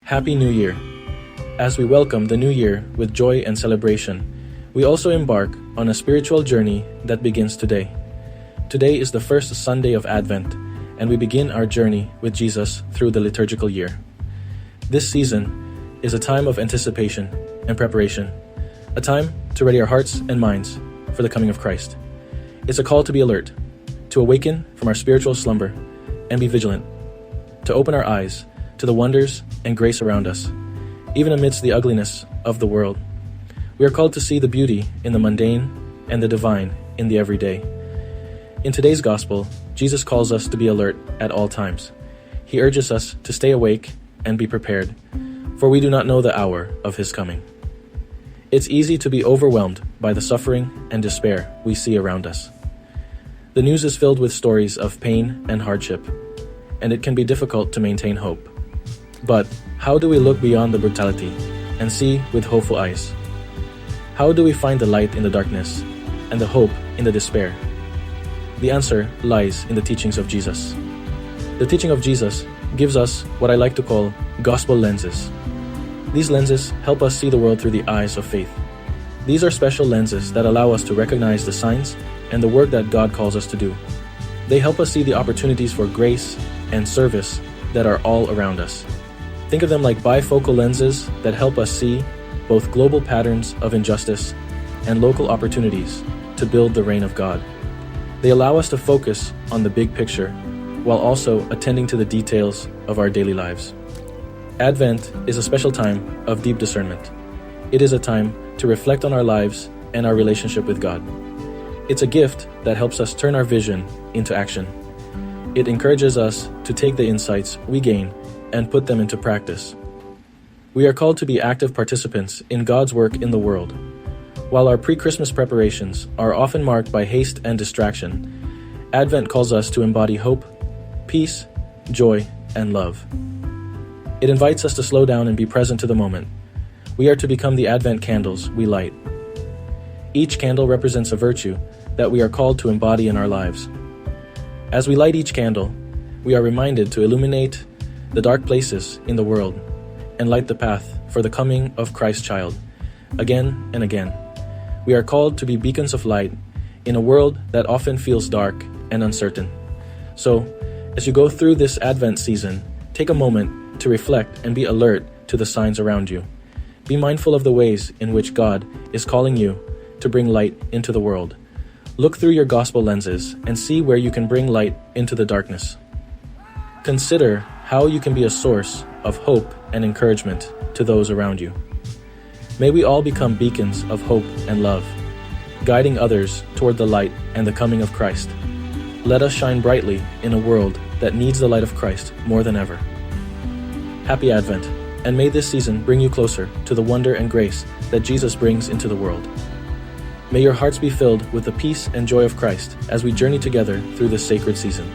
Happy New Year! As we welcome the new year with joy and celebration, we also embark on a spiritual journey that begins today. Today is the first Sunday of Advent, and we begin our journey with Jesus through the liturgical year. This season is a time of anticipation and preparation, a time to ready our hearts and minds for the coming of Christ. It's a call to be alert, to awaken from our spiritual slumber, and be vigilant, to open our eyes to the wonders and grace around us, even amidst the ugliness of the world. We are called to see the beauty in the mundane and the divine in the everyday. In today's gospel, Jesus calls us to be alert at all times. He urges us to stay awake and be prepared, for we do not know the hour of his coming. It's easy to be overwhelmed by the suffering and despair we see around us. The news is filled with stories of pain and hardship, and it can be difficult to maintain hope. But how do we look beyond the brutality and see with hopeful eyes? How do we find the light in the darkness and the hope in the despair? The answer lies in the teachings of Jesus. The teaching of Jesus gives us what I like to call gospel lenses. These lenses help us see the world through the eyes of faith. These are special lenses that allow us to recognize the signs and the work that God calls us to do. They help us see the opportunities for grace and service that are all around us. Think of them like bifocal lenses that help us see both global patterns of injustice and local opportunities to build the reign of God. They allow us to focus on the big picture while also attending to the details of our daily lives. Advent is a special time of deep discernment. It is a time to reflect on our lives and our relationship with God. It's a gift that helps us turn our vision into action. It encourages us to take the insights we gain and put them into practice. We are called to be active participants in God's work in the world. While our pre-Christmas preparations are often marked by haste and distraction, Advent calls us to embody hope, peace, joy, and love. It invites us to slow down and be present to the moment. We are to become the Advent candles we light. Each candle represents a virtue that we are called to embody in our lives. As we light each candle, we are reminded to illuminate the dark places in the world and light the path for the coming of Christ's child. Again and again, we are called to be beacons of light in a world that often feels dark and uncertain. So, as you go through this Advent season, take a moment to reflect and be alert to the signs around you. Be mindful of the ways in which God is calling you to bring light into the world. Look through your gospel lenses and see where you can bring light into the darkness. Consider how you can be a source of hope and encouragement to those around you. May we all become beacons of hope and love, guiding others toward the light and the coming of Christ. Let us shine brightly in a world that needs the light of Christ more than ever. Happy Advent, and may this season bring you closer to the wonder and grace that Jesus brings into the world. May your hearts be filled with the peace and joy of Christ as we journey together through this sacred season.